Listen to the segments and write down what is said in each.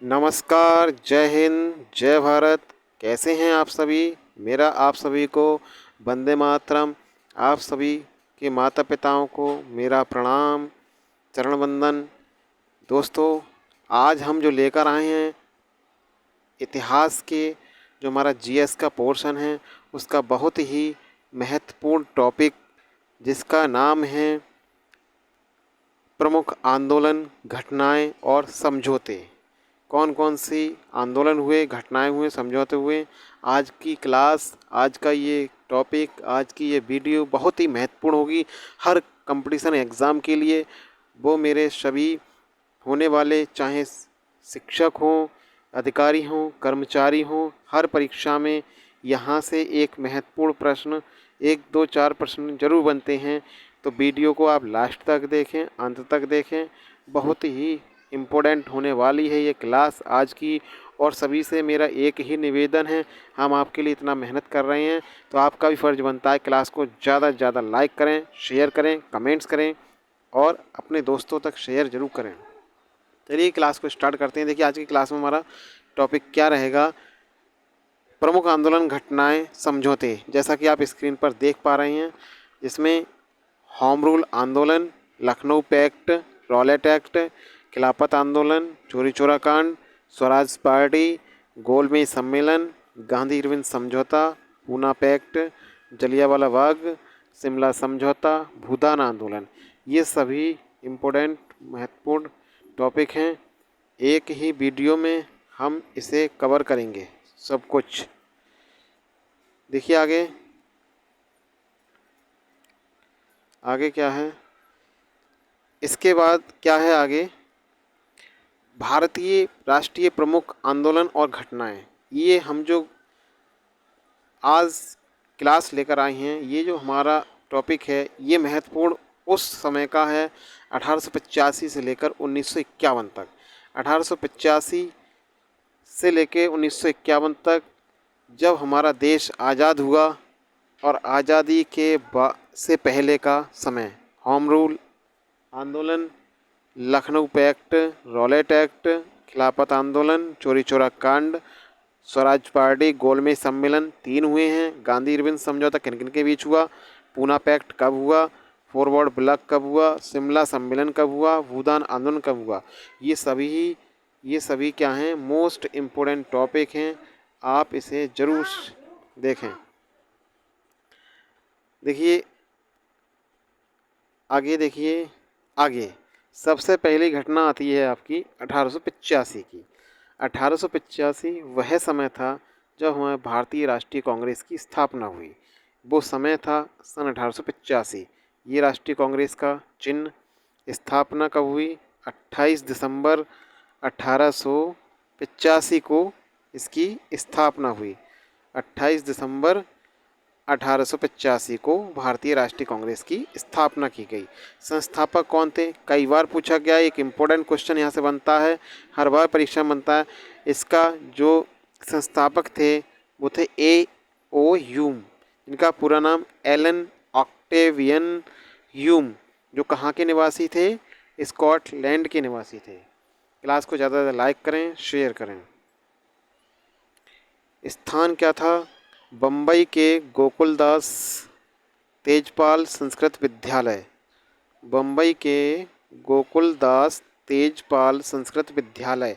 नमस्कार, जय हिंद, जय भारत। कैसे हैं आप सभी? मेरा आप सभी को वंदे मातरम। आप सभी के माता-पिताओं को मेरा प्रणाम, चरण वंदन। दोस्तों, आज हम जो लेकर आए हैं इतिहास के जो हमारा जीएस का पोर्शन है, उसका बहुत ही महत्वपूर्ण टॉपिक जिसका नाम है प्रमुख आंदोलन, घटनाएँ और समझौते। कौन कौन सी आंदोलन हुए, घटनाएं हुए, समझौते हुए। आज की क्लास, आज का ये टॉपिक, आज की ये वीडियो बहुत ही महत्वपूर्ण होगी हर कंपटीशन एग्ज़ाम के लिए। वो मेरे सभी होने वाले, चाहे शिक्षक हों, अधिकारी हों, कर्मचारी हों, हर परीक्षा में यहाँ से एक महत्वपूर्ण प्रश्न, 1, 2, 4 प्रश्न ज़रूर बनते हैं। तो वीडियो को आप लास्ट तक देखें, अंत तक देखें। बहुत ही इम्पोर्टेंट होने वाली है ये क्लास आज की। और सभी से मेरा एक ही निवेदन है, हम आपके लिए इतना मेहनत कर रहे हैं तो आपका भी फ़र्ज़ बनता है क्लास को ज़्यादा से ज़्यादा लाइक करें, शेयर करें, कमेंट्स करें और अपने दोस्तों तक शेयर ज़रूर करें। चलिए क्लास को स्टार्ट करते हैं। देखिए आज की क्लास में हमारा टॉपिक क्या रहेगा, प्रमुख आंदोलन, घटनाएं, समझौते। जैसा कि आप स्क्रीन पर देख पा रहे हैं, इसमें होम रूल आंदोलन, लखनऊ पैक्ट, रॉलेट एक्ट, खिलाफत आंदोलन, चोरी चौरा कांड, स्वराज पार्टी, गोलमेज सम्मेलन, गांधी इरविन समझौता, पूना पैक्ट, जलियांवाला बाग, शिमला समझौता, भूदान आंदोलन। ये सभी इम्पोर्टेंट महत्वपूर्ण टॉपिक हैं। एक ही वीडियो में हम इसे कवर करेंगे सब कुछ। देखिए आगे आगे क्या है, इसके बाद क्या है आगे, भारतीय राष्ट्रीय प्रमुख आंदोलन और घटनाएं। ये हम जो आज क्लास लेकर आए हैं, ये जो हमारा टॉपिक है, ये महत्वपूर्ण उस समय का है 1885 से लेकर 1951 तक। 1885 से लेकर 1951 तक जब हमारा देश आज़ाद हुआ, और आज़ादी के से पहले का समय, होम रूल आंदोलन, लखनऊ पैक्ट, रॉलेट एक्ट, खिलाफत आंदोलन, चोरी चौरा कांड, स्वराज पार्टी, गोलमेज सम्मेलन 3 हुए हैं। गांधी इरविन समझौता किन किन के बीच हुआ, पूना पैक्ट कब हुआ, फॉरवर्ड ब्लॉक कब हुआ, शिमला सम्मेलन कब हुआ, भूदान आंदोलन कब हुआ। ये सभी क्या हैं, मोस्ट इम्पोर्टेंट टॉपिक हैं। आप इसे ज़रूर देखें। देखिए आगे, देखिए आगे सबसे पहली घटना आती है आपकी 1885 की। 1885 वह समय था जब हमारे भारतीय राष्ट्रीय कांग्रेस की स्थापना हुई। वो समय था सन 1885। ये राष्ट्रीय कांग्रेस का चिन्ह, स्थापना कब हुई, 28 दिसंबर 1885 को इसकी स्थापना हुई। 28 दिसंबर 1885 को भारतीय राष्ट्रीय कांग्रेस की स्थापना की गई। संस्थापक कौन थे, कई बार पूछा गया, एक इम्पोर्टेंट क्वेश्चन यहाँ से बनता है, हर बार परीक्षा में बनता है। इसका जो संस्थापक थे वो थे ए ओ ह्यूम, इनका पूरा नाम एलन ऑक्टेवियन ह्यूम, जो कहाँ के निवासी थे, स्कॉटलैंड के निवासी थे। क्लास को ज़्यादा ज़्यादा लाइक करें, शेयर करें। स्थान क्या था, बम्बई के गोकुलदास तेजपाल संस्कृत विद्यालय। बम्बई के गोकुलदास तेजपाल संस्कृत विद्यालय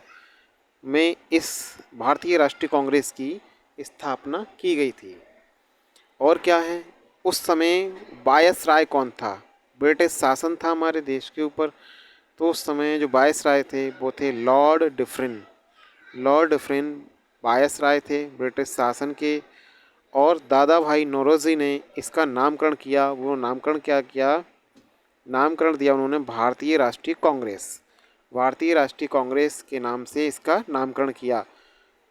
में इस भारतीय राष्ट्रीय कांग्रेस की स्थापना की गई थी। और क्या है, उस समय वायसराय कौन था, ब्रिटिश शासन था हमारे देश के ऊपर। तो उस समय जो वायसराय थे वो थे Lord Dufferin. Lord Dufferin viceroy थे ब्रिटिश शासन के। और दादा भाई नौरोजी ने इसका नामकरण किया। वो नामकरण क्या किया, नामकरण दिया उन्होंने भारतीय राष्ट्रीय कांग्रेस। भारतीय राष्ट्रीय कांग्रेस के नाम से इसका नामकरण किया,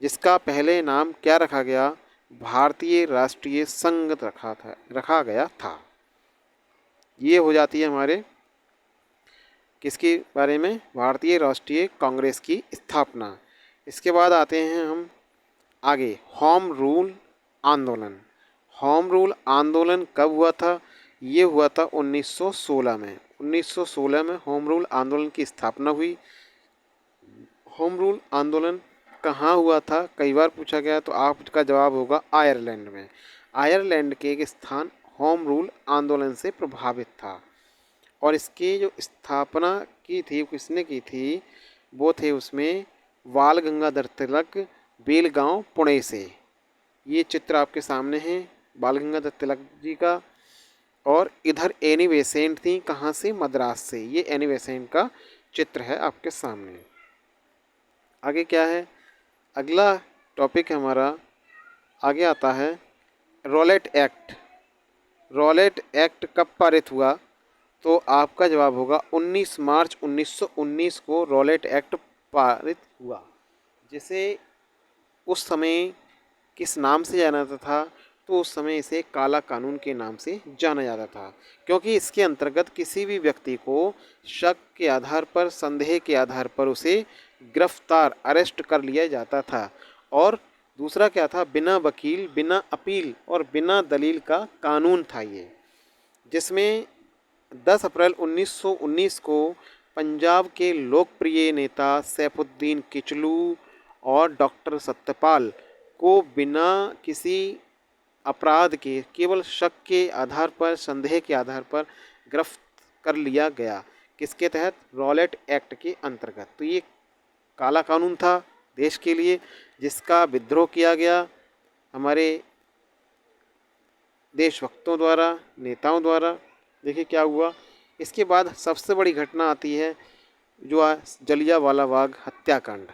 जिसका पहले नाम क्या रखा गया, भारतीय राष्ट्रीय संघ रखा गया था। ये हो जाती है हमारे किसके बारे में, भारतीय राष्ट्रीय कांग्रेस की स्थापना। इसके बाद आते हैं हम आगे, होम रूल आंदोलन। होम रूल आंदोलन कब हुआ था, ये हुआ था 1916 में। 1916 में होम रूल आंदोलन की स्थापना हुई। होम रूल आंदोलन कहाँ हुआ था, कई बार पूछा गया, तो आपका जवाब होगा आयरलैंड में। आयरलैंड के एक स्थान होम रूल आंदोलन से प्रभावित था और इसकी जो स्थापना की थी, किसने की थी, वो थे उसमें बाल गंगाधर तिलक, बेलगांव पुणे से। ये चित्र आपके सामने है बाल गंगाधर तिलक जी का। और इधर एनी बेसेंट थी, कहाँ से, मद्रास से। ये एनी बेसेंट का चित्र है आपके सामने। आगे क्या है, अगला टॉपिक हमारा आगे आता है रॉलेट एक्ट। रॉलेट एक्ट कब पारित हुआ, तो आपका जवाब होगा 19 मार्च 1919 को रॉलेट एक्ट पारित हुआ, जिसे उस समय किस नाम से जाना जाता था, तो उस समय इसे काला कानून के नाम से जाना जाता था, क्योंकि इसके अंतर्गत किसी भी व्यक्ति को शक के आधार पर, संदेह के आधार पर उसे गिरफ्तार, अरेस्ट कर लिया जाता था। और दूसरा क्या था, बिना वकील, बिना अपील और बिना दलील का कानून था ये, जिसमें 10 अप्रैल 1919 को पंजाब के लोकप्रिय नेता सैफुद्दीन किचलू और डॉक्टर सत्यपाल को बिना किसी अपराध के, केवल शक के आधार पर, संदेह के आधार पर गिरफ्त कर लिया गया। किसके तहत, रॉलेट एक्ट के अंतर्गत। तो ये काला कानून था देश के लिए, जिसका विद्रोह किया गया हमारे देशभक्तों द्वारा, नेताओं द्वारा। देखिए क्या हुआ। इसके बाद सबसे बड़ी घटना आती है जो जलियांवाला बाग हत्याकांड।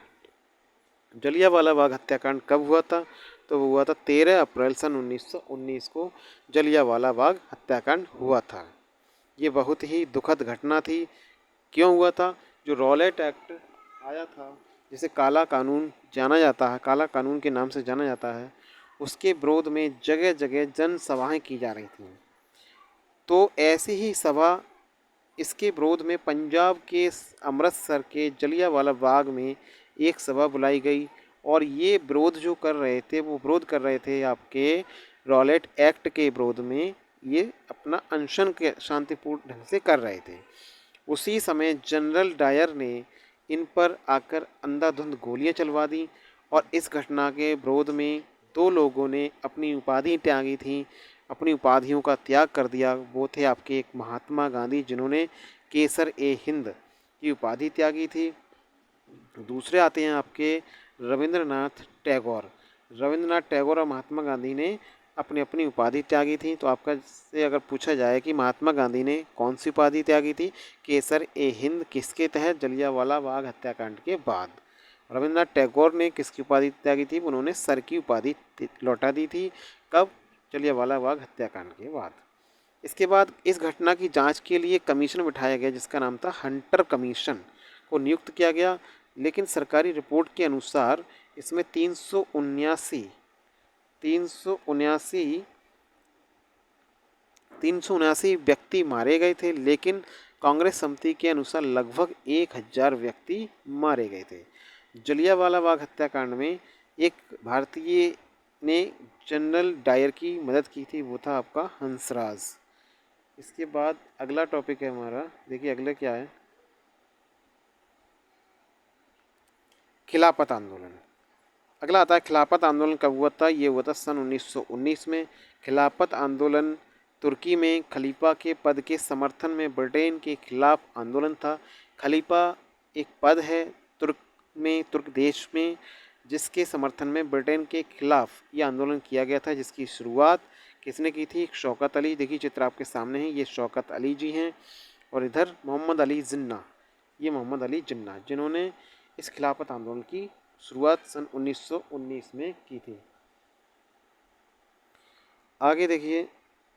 जलियांवाला बाग हत्याकांड कब हुआ था, तो वो हुआ था 13 अप्रैल सन 1919 को जलियांवाला बाग हत्याकांड हुआ था। ये बहुत ही दुखद घटना थी। क्यों हुआ था, जो रॉलेट एक्ट आया था, जिसे काला कानून जाना जाता है, काला कानून के नाम से जाना जाता है, उसके विरोध में जगह जगह जनसभाएं की जा रही थी। तो ऐसी ही सभा, इसके विरोध में पंजाब के अमृतसर के जलियांवाला बाग में एक सभा बुलाई गई। और ये विरोध जो कर रहे थे, वो विरोध कर रहे थे आपके रॉलेट एक्ट के विरोध में। ये अपना अनशन के शांतिपूर्ण ढंग से कर रहे थे। उसी समय जनरल डायर ने इन पर आकर अंधाधुंध गोलियां चलवा दी। और इस घटना के विरोध में 2 लोगों ने अपनी उपाधि त्यागी थी, अपनी उपाधियों का त्याग कर दिया। वो थे आपके एक महात्मा गांधी, जिन्होंने केसर ए हिंद की उपाधि त्यागी थी। दूसरे आते हैं आपके रविंद्रनाथ टैगोर। रविंद्रनाथ टैगोर और महात्मा गांधी ने अपनी अपनी उपाधि त्यागी थी। तो आपका से अगर पूछा जाए कि महात्मा गांधी ने कौन सी उपाधि त्यागी थी, केसर ए हिंद किसके तहत, जलियांवाला बाग हत्याकांड के बाद। रविंद्रनाथ टैगोर ने किसकी उपाधि त्यागी थी, उन्होंने सर की उपाधि लौटा दी थी। कब, जलियांवाला बाग हत्याकांड के बाद। इसके बाद इस घटना की जांच के लिए कमीशन बिठाया गया, जिसका नाम था हंटर कमीशन, को नियुक्त किया गया। लेकिन सरकारी रिपोर्ट के अनुसार इसमें 379 व्यक्ति मारे गए थे। लेकिन कांग्रेस समिति के अनुसार लगभग 1000 व्यक्ति मारे गए थे। जलियांवाला बाग हत्याकांड में एक भारतीय ने जनरल डायर की मदद की थी, वो था आपका हंसराज। इसके बाद अगला टॉपिक है हमारा, देखिए अगला क्या है, खिलाफत आंदोलन। अगला आता है खिलाफत आंदोलन कब हुआ था, ये हुआ था सन 1919 में। खिलाफत आंदोलन तुर्की में खलीफा के पद के समर्थन में ब्रिटेन के खिलाफ आंदोलन था। खलीफा एक पद है तुर्क देश में, जिसके समर्थन में ब्रिटेन के खिलाफ ये आंदोलन किया गया था, जिसकी शुरुआत किसने की थी, शौकत अली। देखिए चित्र आपके सामने है, ये शौकत अली जी हैं। और इधर मोहम्मद अली जिन्ना, ये मोहम्मद अली जिन्ना, जिन्होंने इस खिलाफत आंदोलन की शुरुआत सन 1919 में की थी। आगे देखिए,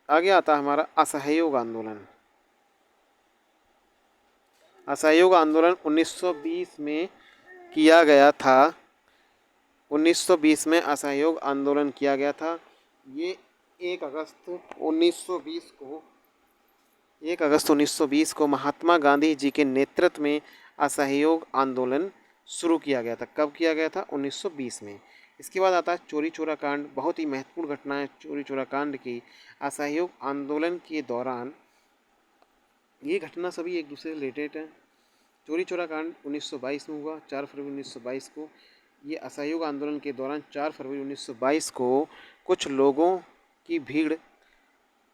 आगे आता है हमारा असहयोग आंदोलन। असहयोग आंदोलन 1920 में किया गया था। 1920 में असहयोग आंदोलन किया गया था। ये 1 अगस्त 1920 को 1 अगस्त 1920 को महात्मा गांधी जी के नेतृत्व में असहयोग आंदोलन शुरू किया गया था। कब किया गया था, 1920 में। इसके बाद आता है चोरी चोरा कांड। बहुत ही महत्वपूर्ण घटना है चोरी चोरा कांड की। असहयोग आंदोलन के दौरान ये घटना सभी एक दूसरे से रिलेटेड हैं। चौरी चौरा कांड 1922 में हुआ, 4 फरवरी 1922 को। ये असहयोग आंदोलन के दौरान 4 फरवरी 1922 को कुछ लोगों की भीड़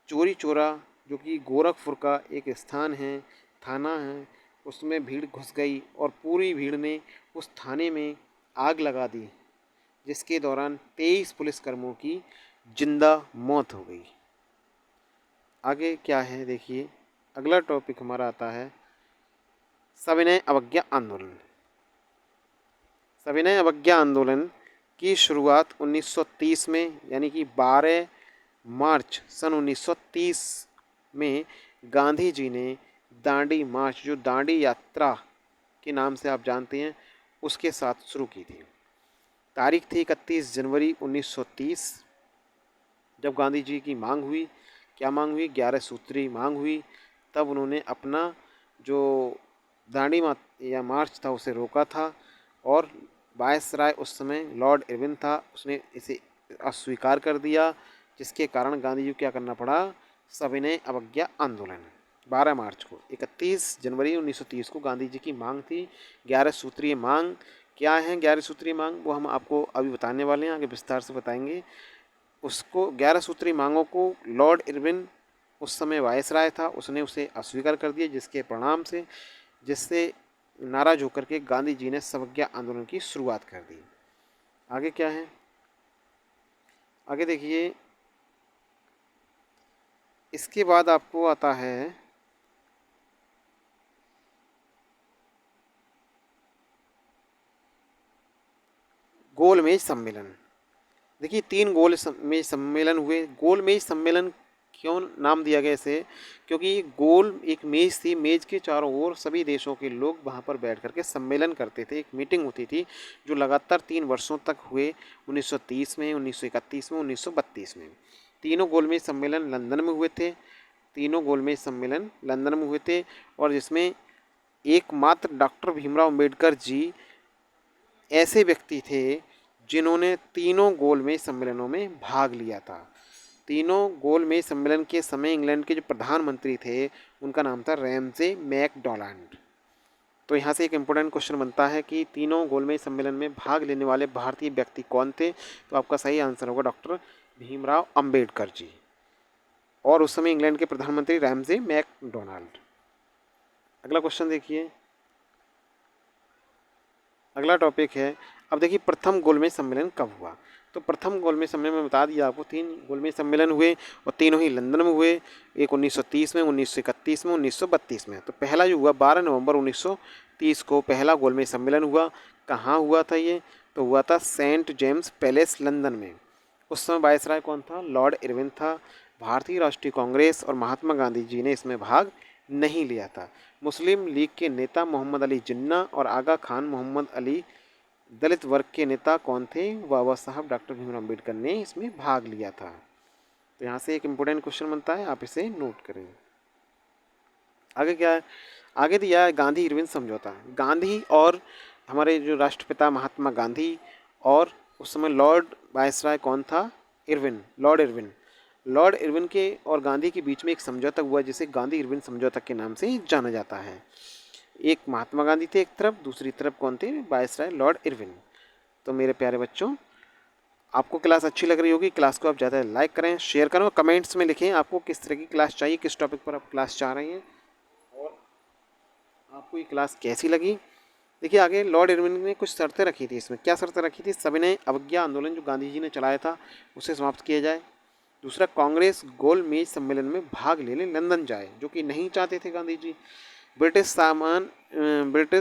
चौरी चौरा, जो कि गोरखपुर का एक स्थान है, थाना है, उसमें भीड़ घुस गई और पूरी भीड़ ने उस थाने में आग लगा दी, जिसके दौरान 23 पुलिसकर्मियों की जिंदा मौत हो गई। आगे क्या है देखिए, अगला टॉपिक हमारा आता है सविनय अवज्ञा आंदोलन। सविनय अवज्ञा आंदोलन की शुरुआत 1930 में, यानी कि 12 मार्च सन 1930 में गांधी जी ने दांडी मार्च, जो दांडी यात्रा के नाम से आप जानते हैं, उसके साथ शुरू की थी। तारीख थी 31 जनवरी 1930, जब गांधी जी की मांग हुई। क्या मांग हुई? 11 सूत्री मांग हुई। तब उन्होंने अपना जो दांडी या मार्च था उसे रोका था, और वायसराय उस समय लॉर्ड इरविन था, उसने इसे अस्वीकार कर दिया, जिसके कारण गांधी जी को क्या करना पड़ा? सविनय अवज्ञा आंदोलन 12 मार्च को। 31 जनवरी 1930 को गांधी जी की मांग थी 11 सूत्रीय मांग। क्या है 11 सूत्रीय मांग? वो हम आपको अभी बताने वाले हैं, आगे विस्तार से बताएंगे। उसको 11 सूत्रीय मांगों को लॉर्ड इरविन उस समय वायसराय था, उसने उसे अस्वीकार कर दिया, जिसके परिणाम से, जिससे नाराज होकर के गांधी जी ने सवज्ञा आंदोलन की शुरुआत कर दी। आगे क्या है? आगे देखिए, इसके बाद आपको आता है गोलमेज सम्मेलन। देखिए 3 गोलमेज सम्मेलन हुए। गोलमेज सम्मेलन क्यों नाम दिया गया इसे? क्योंकि गोल एक मेज थी, मेज के चारों ओर सभी देशों के लोग वहाँ पर बैठ करके सम्मेलन करते थे, एक मीटिंग होती थी, जो लगातार 3 वर्षों तक हुए, 1930 में, 1931 में, 1932 में। तीनों गोलमेज सम्मेलन लंदन में हुए थे। तीनों गोलमेज सम्मेलन लंदन में हुए थे, और जिसमें एकमात्र डॉक्टर भीमराव अम्बेडकर जी ऐसे व्यक्ति थे जिन्होंने तीनों गोलमेज सम्मेलनों में भाग लिया था। तीनों गोलमेज सम्मेलन के समय इंग्लैंड के जो प्रधानमंत्री थे, उनका नाम था रैमजे मैकडॉनल्ड। तो यहाँ से एक इम्पोर्टेंट क्वेश्चन बनता है कि तीनों गोलमेज सम्मेलन में भाग लेने वाले भारतीय व्यक्ति कौन थे? तो आपका सही आंसर होगा डॉक्टर भीमराव अम्बेडकर जी, और उस समय इंग्लैंड के प्रधानमंत्री रैमजे मैकडॉनल्ड। अगला क्वेश्चन देखिए, अगला टॉपिक है, अब देखिए प्रथम गोलमेज सम्मेलन कब हुआ? तो प्रथम गोलमेज सम्मेलन में बता दिया आपको, 3 गोलमेज सम्मेलन हुए और तीनों ही लंदन में हुए। एक 1930 में, 1931 में, 1932 में। तो पहला जो हुआ 12 नवंबर 1930 को पहला गोलमेज सम्मेलन हुआ। कहाँ हुआ था ये? तो हुआ था सेंट जेम्स पैलेस लंदन में। उस समय वायसराय कौन था? लॉर्ड इरविन था। भारतीय राष्ट्रीय कांग्रेस और महात्मा गांधी जी ने इसमें भाग नहीं लिया था। मुस्लिम लीग के नेता मोहम्मद अली जिन्ना और आगा खान मोहम्मद अली, दलित वर्ग के नेता कौन थे? बाबा साहब डॉक्टर भीमराव अम्बेडकर ने इसमें भाग लिया था। तो यहाँ से एक इम्पोर्टेंट क्वेश्चन बनता है, आप इसे नोट करें। आगे क्या है? आगे दिया है गांधी इरविन समझौता। गांधी और हमारे जो राष्ट्रपिता महात्मा गांधी और उस समय लॉर्ड वायसराय कौन था? Irwin, Lord Irwin. Lord Irwin के और गांधी के बीच में एक समझौता हुआ, जिसे गांधी इरविन समझौता के नाम से जाना जाता है। एक महात्मा गांधी थे एक तरफ, दूसरी तरफ कौन थे? Viceroy Lord Irwin. तो मेरे प्यारे बच्चों, आपको क्लास अच्छी लग रही होगी। क्लास को आप ज़्यादा लाइक करें, शेयर करें, और कमेंट्स में लिखें आपको किस तरह की क्लास चाहिए, किस टॉपिक पर आप क्लास चाह रहे हैं, और आपको ये क्लास कैसी लगी। देखिए आगे लॉर्ड इरविन ने कुछ शर्तें रखी थी। इसमें क्या शर्तें रखी थी? सविनय अवज्ञा आंदोलन जो गांधी जी ने चलाया था उसे समाप्त किया जाए। दूसरा, कांग्रेस गोलमेज सम्मेलन में भाग लेने लंदन जाए, जो कि नहीं चाहते थे गांधी जी। ब्रिटिश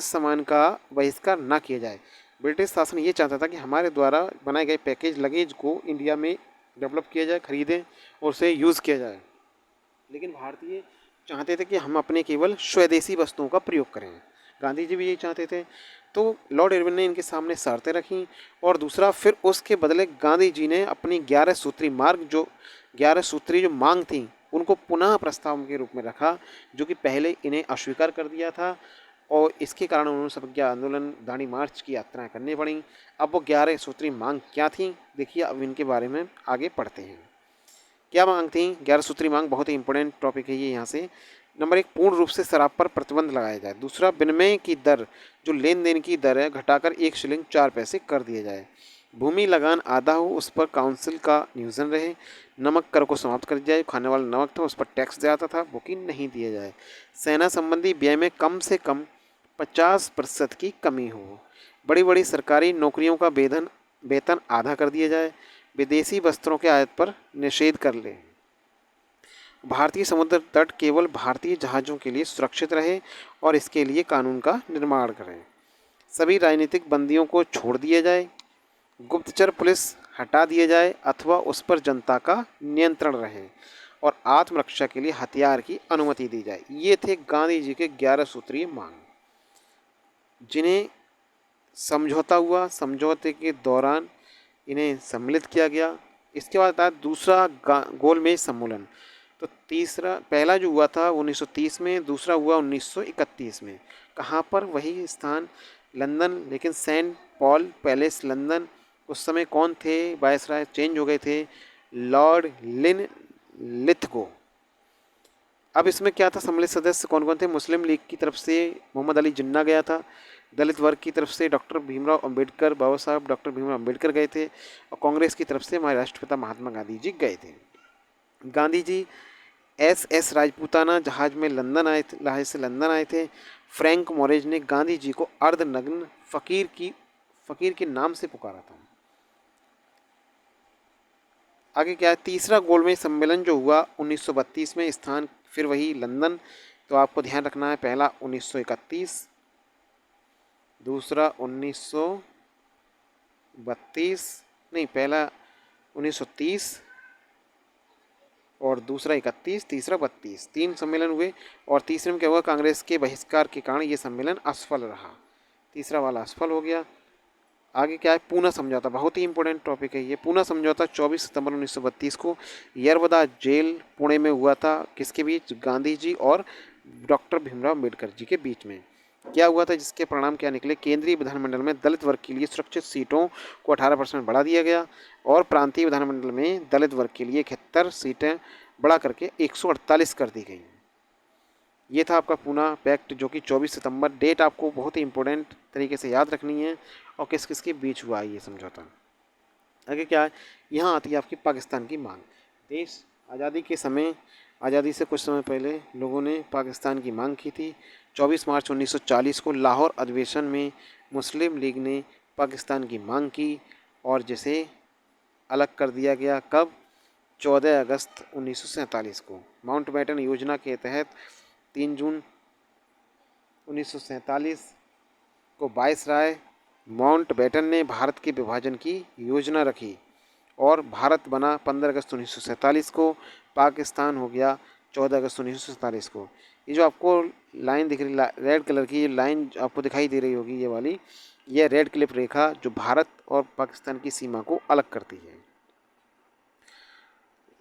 सामान का बहिष्कार न किया जाए। ब्रिटिश शासन ये चाहता था कि हमारे द्वारा बनाए गए पैकेज लगेज को इंडिया में डेवलप किया जाए, खरीदें और उसे यूज़ किया जाए। लेकिन भारतीय चाहते थे कि हम अपने केवल स्वदेशी वस्तुओं का प्रयोग करें। गांधी जी भी यही चाहते थे। तो लॉर्ड इरविन ने इनके सामने शर्तें रखी, और दूसरा फिर उसके बदले गांधी जी ने अपनी 11 सूत्री मार्ग, जो 11 सूत्री जो मांग थी, उनको पुनः प्रस्ताव के रूप में रखा, जो कि पहले इन्हें अस्वीकार कर दिया था, और इसके कारण उन्होंने सवज्ञा आंदोलन, दांडी मार्च की यात्राएं करनी पड़ी। अब वो 11 सूत्री मांग क्या थी, देखिए अब इनके बारे में आगे पढ़ते हैं। क्या मांग थी? 11 सूत्री मांग बहुत ही इंपॉर्टेंट टॉपिक है ये। यहाँ से नंबर 1, पूर्ण रूप से शराब पर प्रतिबंध लगाया जाए। दूसरा, विनिमय की दर, जो लेन देन की दर है, घटाकर 1 शिलिंग 4 पैसे कर दिया जाए। भूमि लगान आधा हो उस पर काउंसिल का नियोजन रहे। नमक कर को समाप्त कर दिया जाए। खाने वाला नमक था उस पर टैक्स जाता था, वो कि नहीं दिया जाए। सेना संबंधी व्यय में कम से कम 50% की कमी हो। बड़ी बड़ी सरकारी नौकरियों का वेतन आधा कर दिया जाए। विदेशी वस्त्रों के आयात पर निषेध कर ले। भारतीय समुद्र तट केवल भारतीय जहाज़ों के लिए सुरक्षित रहे और इसके लिए कानून का निर्माण करें। सभी राजनीतिक बंदियों को छोड़ दिया जाए। गुप्तचर पुलिस हटा दिया जाए अथवा उस पर जनता का नियंत्रण रहे और आत्मरक्षा के लिए हथियार की अनुमति दी जाए। ये थे गांधी जी के 11 सूत्रीय मांग, जिन्हें समझौता हुआ। समझौते के दौरान इन्हें सम्मिलित किया गया। इसके बाद आता है दूसरा गोलमेज सम्मेलन। तो तीसरा, पहला जो हुआ था 1930 में, दूसरा हुआ 1931 में। कहाँ पर? वही स्थान लंदन, लेकिन सेंट पॉल पैलेस लंदन। उस समय कौन थे वायसराय? चेंज हो गए थे, लॉर्ड लिथगो। अब इसमें क्या था? सम्मिलित सदस्य कौन कौन थे? मुस्लिम लीग की तरफ से मोहम्मद अली जिन्ना गया था। दलित वर्ग की तरफ से डॉक्टर भीमराव अंबेडकर, बाबा साहब डॉक्टर भीमराव अंबेडकर गए थे। और कांग्रेस की तरफ से हमारे राष्ट्रपिता महात्मा गांधी जी गए थे। गांधी जी एस राजपूताना जहाज में लाहौर से लंदन आए थे। फ्रैंक मोरेज ने गांधी जी को अर्धनग्न फकीर के नाम से पुकारा था। आगे क्या है? तीसरा गोलमेज सम्मेलन जो हुआ 1932 में, स्थान फिर वही लंदन। तो आपको ध्यान रखना है, पहला 1931, दूसरा 1932 नहीं, पहला 1930 और दूसरा 31, तीसरा 32, 3 सम्मेलन हुए। और तीसरे में क्या हुआ? कांग्रेस के बहिष्कार के कारण ये सम्मेलन असफल रहा। तीसरा वाला असफल हो गया। आगे क्या है? पूना समझौता, बहुत ही इंपॉर्टेंट टॉपिक है ये। पूना समझौता 24 सितंबर 1932 को यरवदा जेल पुणे में हुआ था। किसके बीच? गांधी जी और डॉक्टर भीमराव अम्बेडकर जी के बीच में। क्या हुआ था जिसके परिणाम क्या निकले? केंद्रीय विधानमंडल में दलित वर्ग के लिए सुरक्षित सीटों को 18% बढ़ा दिया गया और प्रांतीय विधानमंडल में दलित वर्ग के लिए 71 सीटें बढ़ा करके 148 कर दी गई। ये था आपका पूना पैक्ट, जो कि 24 सितंबर, डेट आपको बहुत ही इंपॉर्टेंट तरीके से याद रखनी है। और किस किस के बीच हुआ ये समझौता। आगे क्या है? यहाँ आती है आपकी पाकिस्तान की मांग। देश आज़ादी के समय, आज़ादी से कुछ समय पहले लोगों ने पाकिस्तान की मांग की थी। 24 मार्च 1940 को लाहौर अधिवेशन में मुस्लिम लीग ने पाकिस्तान की मांग की और जिसे अलग कर दिया गया। कब? 14 अगस्त 1947 को। माउंटबेटन योजना के तहत 3 जून 1947 को वायसराय माउंटबेटन ने भारत के विभाजन की योजना रखी और भारत बना 15 अगस्त 1947 को। पाकिस्तान हो गया 14 अगस्त 1947 को। ये जो आपको लाइन दिख रही, रेड कलर की लाइन आपको दिखाई दे रही होगी, ये वाली, ये रेड क्लिप रेखा जो भारत और पाकिस्तान की सीमा को अलग करती है।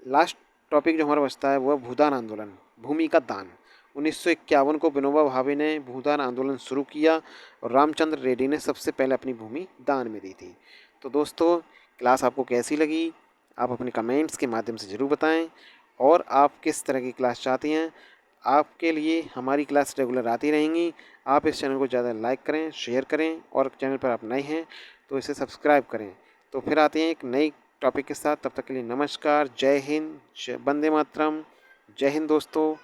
लास्ट टॉपिक जो हमारा बचता है वो है भूदान आंदोलन, भूमि का दान। 1951 को विनोबा भावे ने भूदान आंदोलन शुरू किया और रामचंद्र रेड्डी ने सबसे पहले अपनी भूमि दान में दी थी। तो दोस्तों, क्लास आपको कैसी लगी? आप अपने कमेंट्स के माध्यम से ज़रूर बताएं और आप किस तरह की क्लास चाहती हैं। आपके लिए हमारी क्लास रेगुलर आती रहेंगी। आप इस चैनल को ज़्यादा लाइक करें, शेयर करें और चैनल पर आप नए हैं तो इसे सब्सक्राइब करें। तो फिर आते हैं एक नई टॉपिक के साथ। तब तक के लिए नमस्कार, जय हिंद, वंदे मातरम, जय हिंद दोस्तों।